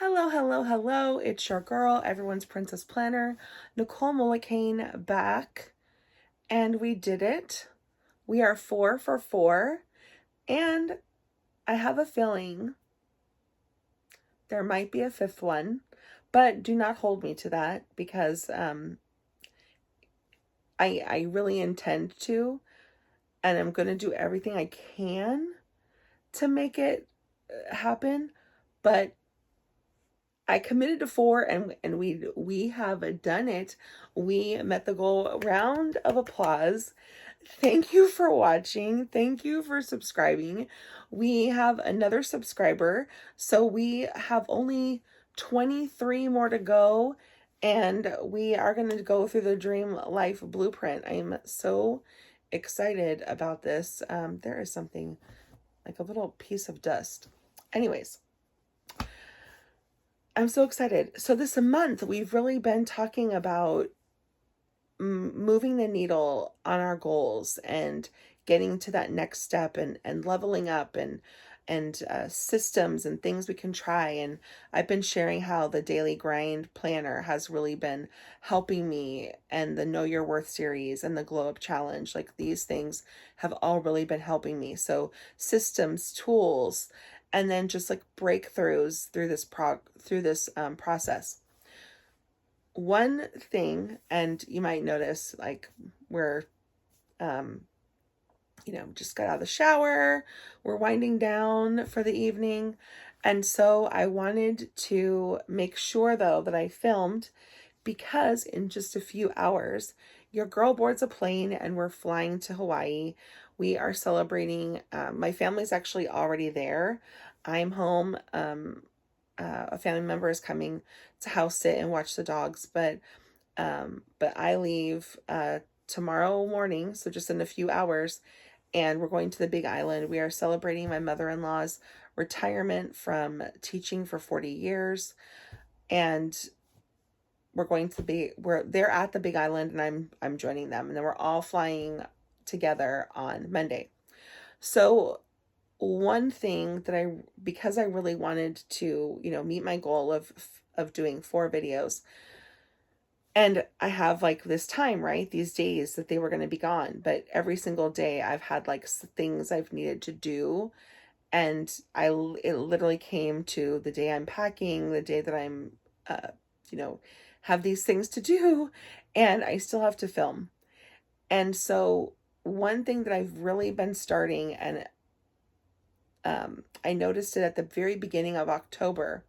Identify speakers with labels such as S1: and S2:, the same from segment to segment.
S1: Hello, hello, hello. It's your girl, everyone's princess planner, Nicole Mullican back. And we did it. We are 4 for 4. And I have a feeling there might be a fifth one, but do not hold me to that because I really intend to. And I'm going to do everything I can to make it happen. But I committed to 4 and we have done it. We met the goal. Round of applause. Thank you for watching. Thank you for subscribing. We have another subscriber. So we have only 23 more to go and we are going to go through the Dream Life Blueprint. I'm so excited about this. There is something like a little piece of dust. Anyways, I'm so excited. So this month, we've really been talking about moving the needle on our goals and getting to that next step and leveling up and systems and things we can try. And I've been sharing how the Daily Grind Planner has really been helping me, and the Know Your Worth series and the Glow Up Challenge. Like, these things have all really been helping me. So systems, tools, and then just like breakthroughs through this process. One thing, and you might notice, like, we're just got out of the shower, we're winding down for the evening, and so I wanted to make sure though that I filmed, because in just a few hours your girl boards a plane and we're flying to Hawaii. We are celebrating. My family's actually already there. I'm home. A family member is coming to house sit and watch the dogs, but I leave tomorrow morning, so just in a few hours, and we're going to the Big Island. We are celebrating my mother-in-law's retirement from teaching for 40 years, and they're at the Big Island, and I'm joining them, and then we're all flying together on Monday. So one thing that because I really wanted to, meet my goal of doing 4 videos, and I have like this time, right? These days that they were going to be gone, but every single day I've had like things I've needed to do, and it literally came to the day I'm packing, the day that I'm, you know, have these things to do, and I still have to film. And so one thing that I've really been starting, and I noticed it at the very beginning of October,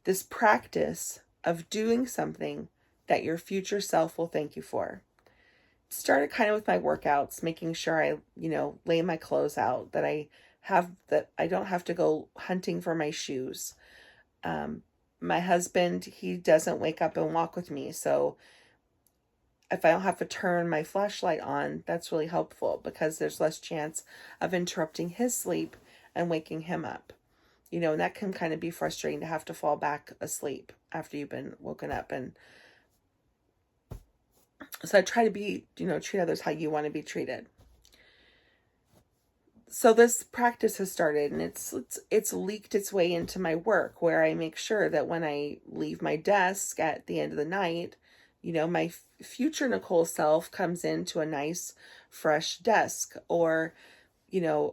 S1: this practice of doing something that your future self will thank you for. It started kind of with my workouts, making sure I, lay my clothes out, that I don't have to go hunting for my shoes. My husband, he doesn't wake up and walk with me. So if I don't have to turn my flashlight on, that's really helpful because there's less chance of interrupting his sleep and waking him up. And that can kind of be frustrating to have to fall back asleep after you've been woken up. And so I try to be, treat others how you want to be treated. So this practice has started, and it's leaked its way into my work, where I make sure that when I leave my desk at the end of the night, my future Nicole self comes into a nice, fresh desk. Or,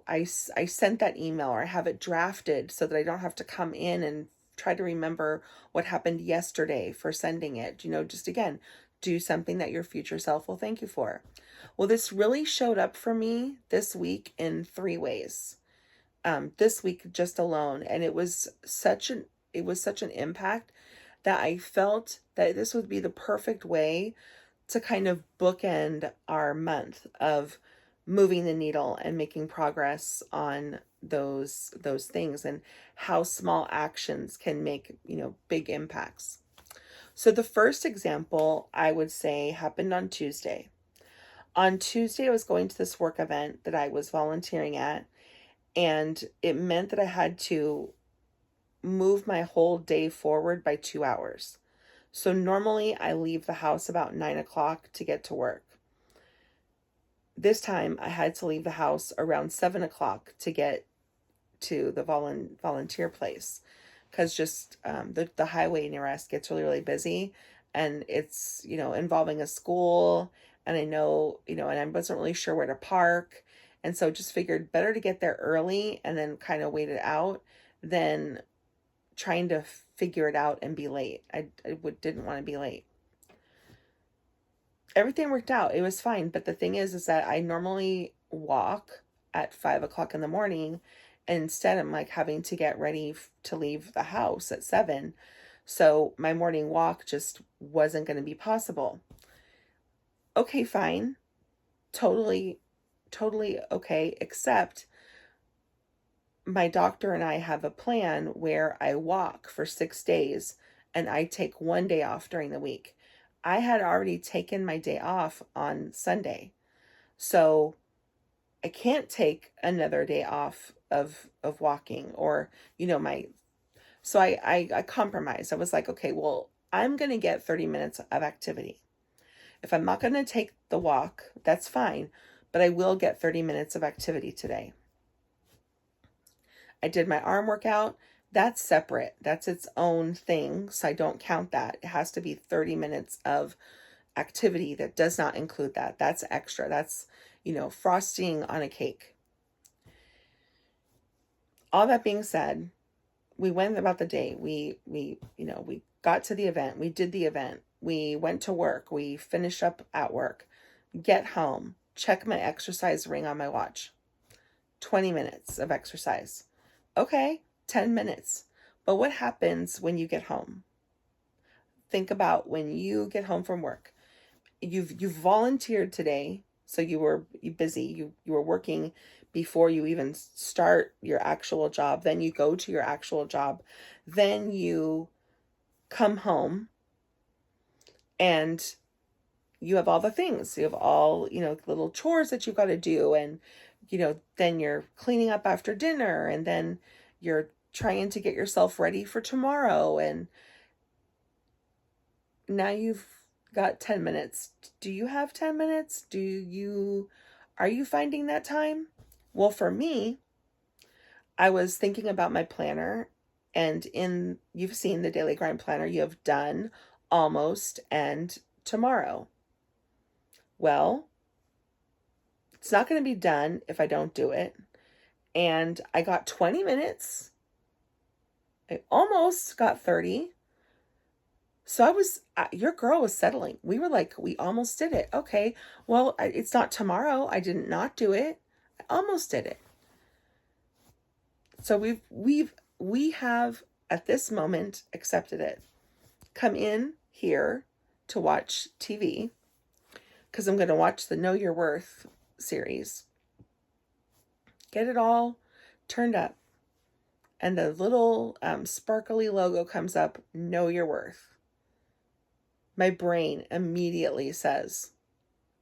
S1: I sent that email, or I have it drafted so that I don't have to come in and try to remember what happened yesterday for sending it. Just again, do something that your future self will thank you for. Well, this really showed up for me this week in 3 ways. This week just alone, and it was such an impact that I felt that this would be the perfect way to kind of bookend our month of moving the needle and making progress on those things, and how small actions can make, big impacts. So the first example, I would say, happened on Tuesday. On Tuesday, I was going to this work event that I was volunteering at, and it meant that I had to move my whole day forward by 2 hours. So normally I leave the house about 9 o'clock to get to work. This time I had to leave the house around 7 o'clock to get to the volunteer place, because just the highway near us gets really, really busy, and it's, involving a school, and I know, and I wasn't really sure where to park. And so just figured better to get there early and then kind of wait it out than trying to figure it out and be late. Didn't want to be late. Everything worked out. It was fine. But the thing is that I normally walk at 5 o'clock in the morning. And instead, I'm like having to get ready to leave the house at 7. So my morning walk just wasn't going to be possible. Okay, fine. Totally, totally okay. Except my doctor and I have a plan where I walk for 6 days and I take one day off during the week. I had already taken my day off on Sunday. So I can't take another day off of walking, or, my, so I compromised. I was like, okay, well, I'm going to get 30 minutes of activity. If I'm not going to take the walk, that's fine, but I will get 30 minutes of activity today. I did my arm workout. That's separate. That's its own thing. So I don't count that. It has to be 30 minutes of activity that does not include that. That's extra. That's, frosting on a cake. All that being said, we went about the day. We got to the event. We did the event. We went to work. We finished up at work. Get home. Check my exercise ring on my watch. 20 minutes of exercise. Okay, 10 minutes. But what happens when you get home? Think about when you get home from work. You've volunteered today, so you were busy. You were working before you even start your actual job. Then you go to your actual job. Then you come home and you have all the things. You have all, little chores that you've got to do. And, then you're cleaning up after dinner, and then you're trying to get yourself ready for tomorrow. And now you've got 10 minutes. Do you have 10 minutes? Are you finding that time? Well, for me, I was thinking about my planner, and you've seen the Daily Grind Planner, you have done, almost, and tomorrow. Well, it's not going to be done if I don't do it. And I got 20 minutes. I almost got 30. So your girl was settling. We were like, we almost did it. Okay, well, it's not tomorrow. I did not do it. I almost did it. So we have at this moment accepted it. Come in here to watch TV, because I'm going to watch the Know Your Worth series. Get it all turned up. And the little sparkly logo comes up, Know Your Worth. My brain immediately says,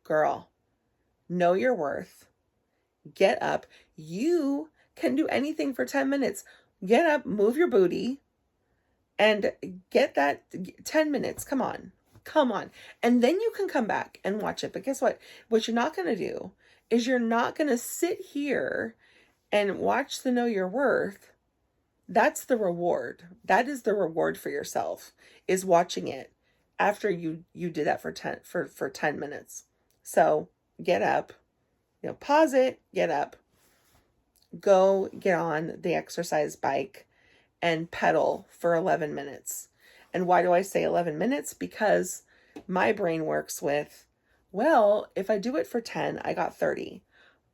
S1: girl, know your worth. Get up. You can do anything for 10 minutes. Get up, move your booty, and get that 10 minutes. Come on. And then you can come back and watch it. But guess what? What you're not going to do is you're not going to sit here and watch the Know Your Worth. That's the reward. That is the reward for yourself, is watching it after you did that for 10 minutes. So get up, pause it, get up, go get on the exercise bike and pedal for 11 minutes. And why do I say 11 minutes? Because my brain works with, well, if I do it for 10, I got 30.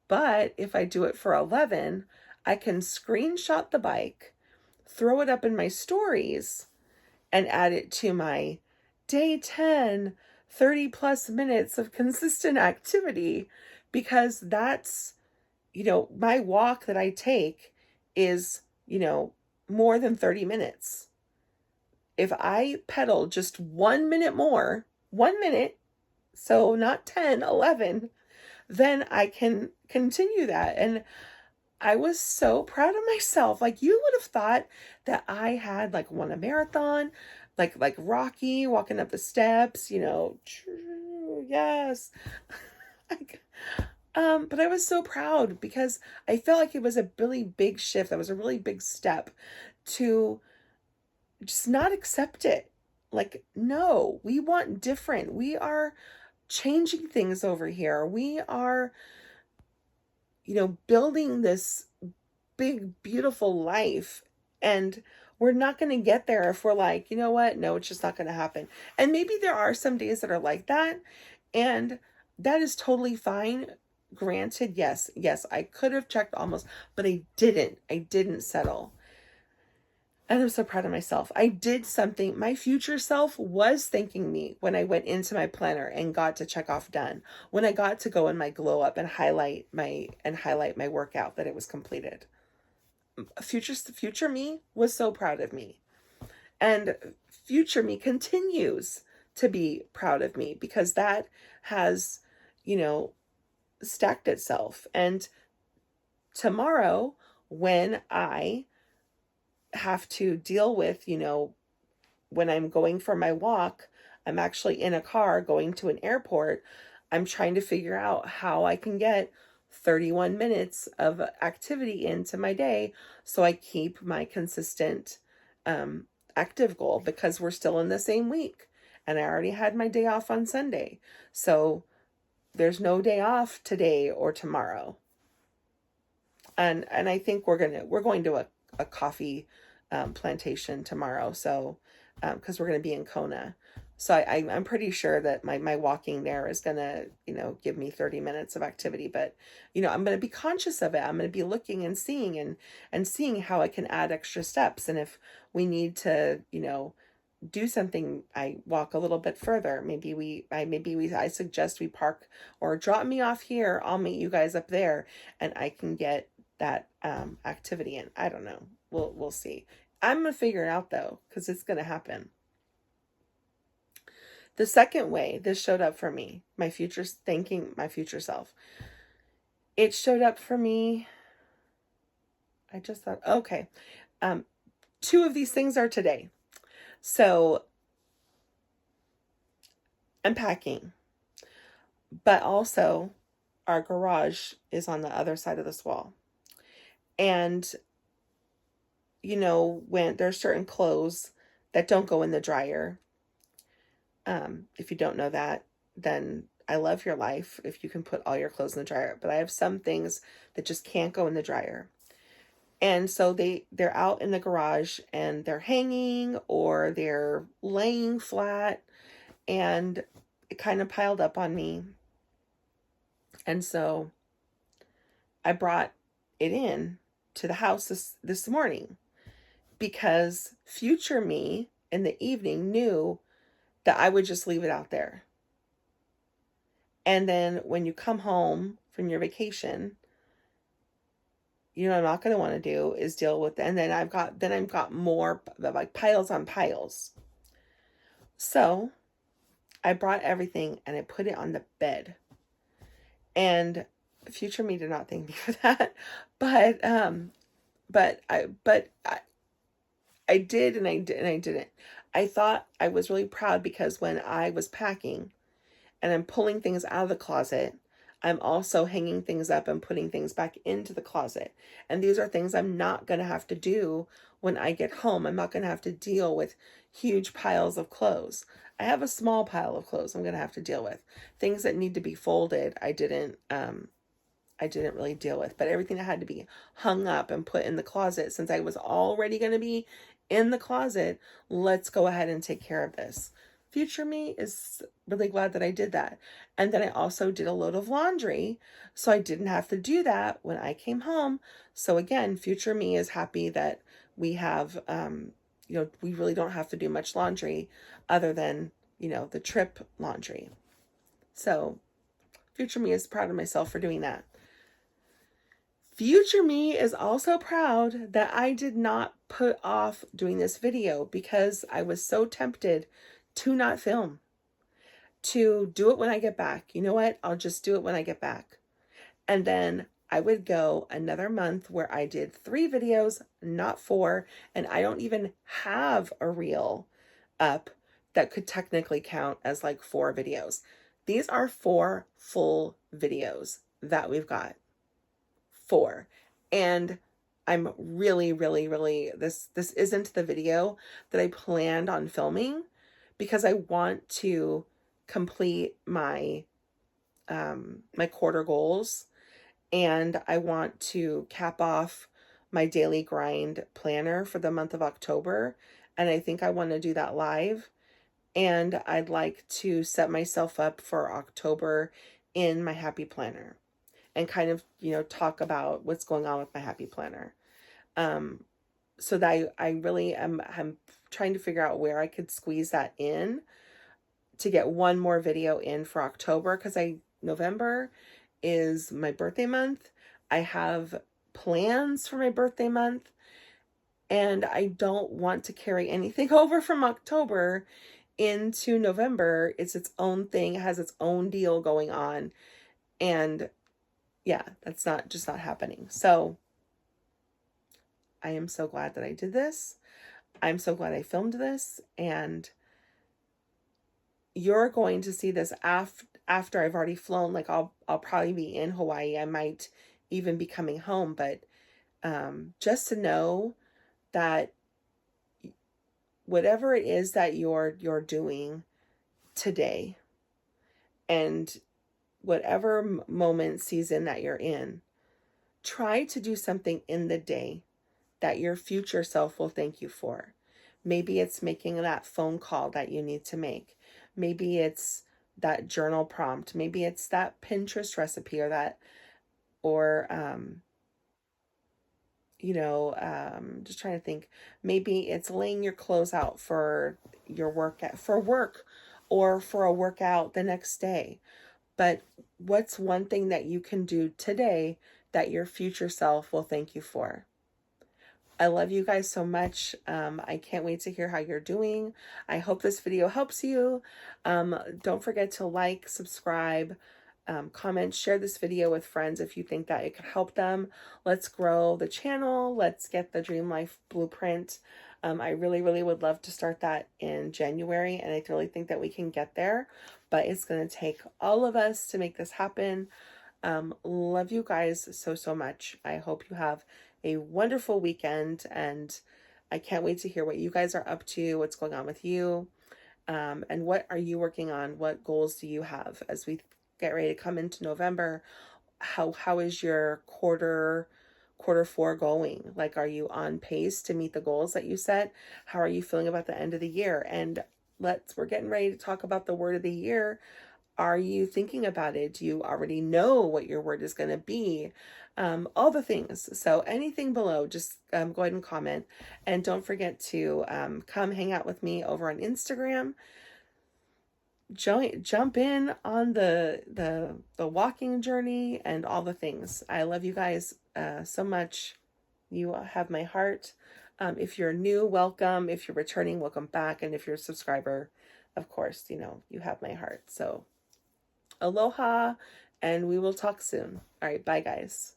S1: But if I do it for 11, I can screenshot the bike, throw it up in my stories, and add it to my day 10, 30 plus minutes of consistent activity, because that's, my walk that I take is, more than 30 minutes. If I pedal just 1 minute more, 1 minute, so not 10, 11, then I can continue that. And I was so proud of myself. Like, you would have thought that I had won a marathon, like Rocky walking up the steps, yes. But I was so proud because I felt like it was a really big shift. That was a really big step to just not accept it. Like, no, we want different. We are changing things over here. We are, building this big, beautiful life. And we're not going to get there if we're like, you know what? No, it's just not going to happen. And maybe there are some days that are like that. And that is totally fine. Granted, yes, I could have checked almost, but I didn't. I didn't settle. And I'm so proud of myself. I did something. My future self was thanking me when I went into my planner and got to check off done. When I got to go in my glow up and highlight my workout that it was completed. Future me was so proud of me. And future me continues to be proud of me because that has, stacked itself. And tomorrow, when I have to deal with, when I'm going for my walk, I'm actually in a car going to an airport. I'm trying to figure out how I can get 31 minutes of activity into my day so I keep my consistent active goal, because we're still in the same week and I already had my day off on Sunday. So there's no day off today or tomorrow. And I think we're going to a coffee plantation tomorrow. So, because we're going to be in Kona. So I'm pretty sure that my walking there is going to, give me 30 minutes of activity, but, I'm going to be conscious of it. I'm going to be looking and seeing and seeing how I can add extra steps. And if we need to, do something, I walk a little bit further. I suggest we park or drop me off here. I'll meet you guys up there and I can get that activity in. I don't know. We'll see. I'm going to figure it out though, because it's going to happen. The second way this showed up for me, thanking my future self, it showed up for me. I just thought, okay, 2 of these things are today. So I'm packing, but also our garage is on the other side of this wall. And, when there's certain clothes that don't go in the dryer, if you don't know that, then I love your life if you can put all your clothes in the dryer. But I have some things that just can't go in the dryer. And so they're out in the garage and they're hanging or they're laying flat, and it kind of piled up on me. And so I brought it in to the house this morning, because future me in the evening knew that I would just leave it out there. And then when you come home from your vacation, what I'm not going to want to do is deal with, and then I've got more like piles on piles. So I brought everything and I put it on the bed. And future me did not thank me for that, but I did and I didn't. I thought I was really proud because when I was packing and I'm pulling things out of the closet, I'm also hanging things up and putting things back into the closet. And these are things I'm not going to have to do when I get home. I'm not going to have to deal with huge piles of clothes. I have a small pile of clothes I'm going to have to deal with. Things that need to be folded, I didn't really deal with. But everything that had to be hung up and put in the closet, since I was already going to be in the closet, let's go ahead and take care of this. Future me is really glad that I did that. And then I also did a load of laundry, so I didn't have to do that when I came home. So again, future me is happy that we have, we really don't have to do much laundry other than, the trip laundry. So future me is proud of myself for doing that. Future me is also proud that I did not put off doing this video because I was so tempted to not film, to do it when I get back. You know what? I'll just do it when I get back. And then I would go another month where I did 3 videos, not 4, and I don't even have a reel up that could technically count as like 4 videos. These are 4 full videos that we've got. 4. And I'm really, really, really, this isn't the video that I planned on filming because I want to complete my my quarter goals, and I want to cap off my daily grind planner for the month of October. And I think I want to do that live. And I'd like to set myself up for October in my happy planner and kind of, talk about what's going on with my happy planner. So that I really I'm trying to figure out where I could squeeze that in to get one more video in for October, because November is my birthday month. I have plans for my birthday month, and I don't want to carry anything over from October into November. It's its own thing, it has its own deal going on. And yeah, that's not happening. So I am so glad that I did this. I'm so glad I filmed this, and you're going to see this after I've already flown. Like I'll probably be in Hawaii. I might even be coming home, but just to know that whatever it is that you're doing today, and whatever moment, season that you're in, try to do something in the day that your future self will thank you for. Maybe it's making that phone call that you need to make. Maybe it's that journal prompt. Maybe it's that Pinterest recipe, or that, or, just trying to think. Maybe it's laying your clothes out for your for work, or for a workout the next day. But what's one thing that you can do today that your future self will thank you for? I love you guys so much. I can't wait to hear how you're doing. I hope this video helps you. Don't forget to like, subscribe, comment, share this video with friends if you think that it could help them. Let's grow the channel. Let's get the Dream Life Blueprint. I really, really would love to start that in January, and I really think that we can get there, but it's going to take all of us to make this happen. Love you guys so, so much. I hope you have a wonderful weekend, and I can't wait to hear what you guys are up to, what's going on with you, and what are you working on? What goals do you have as we get ready to come into November? How is your quarter 4 going? Like, are you on pace to meet the goals that you set? How are you feeling about the end of the year? And we're getting ready to talk about the word of the year. Are you thinking about it? Do you already know what your word is going to be? All the things. So anything below, just go ahead and comment. And don't forget to come hang out with me over on Instagram. Jump in on the walking journey and all the things. I love you guys so much. You have my heart. If you're new, welcome. If you're returning, welcome back. And if you're a subscriber, of course, you have my heart. So aloha, and we will talk soon. All right, bye guys.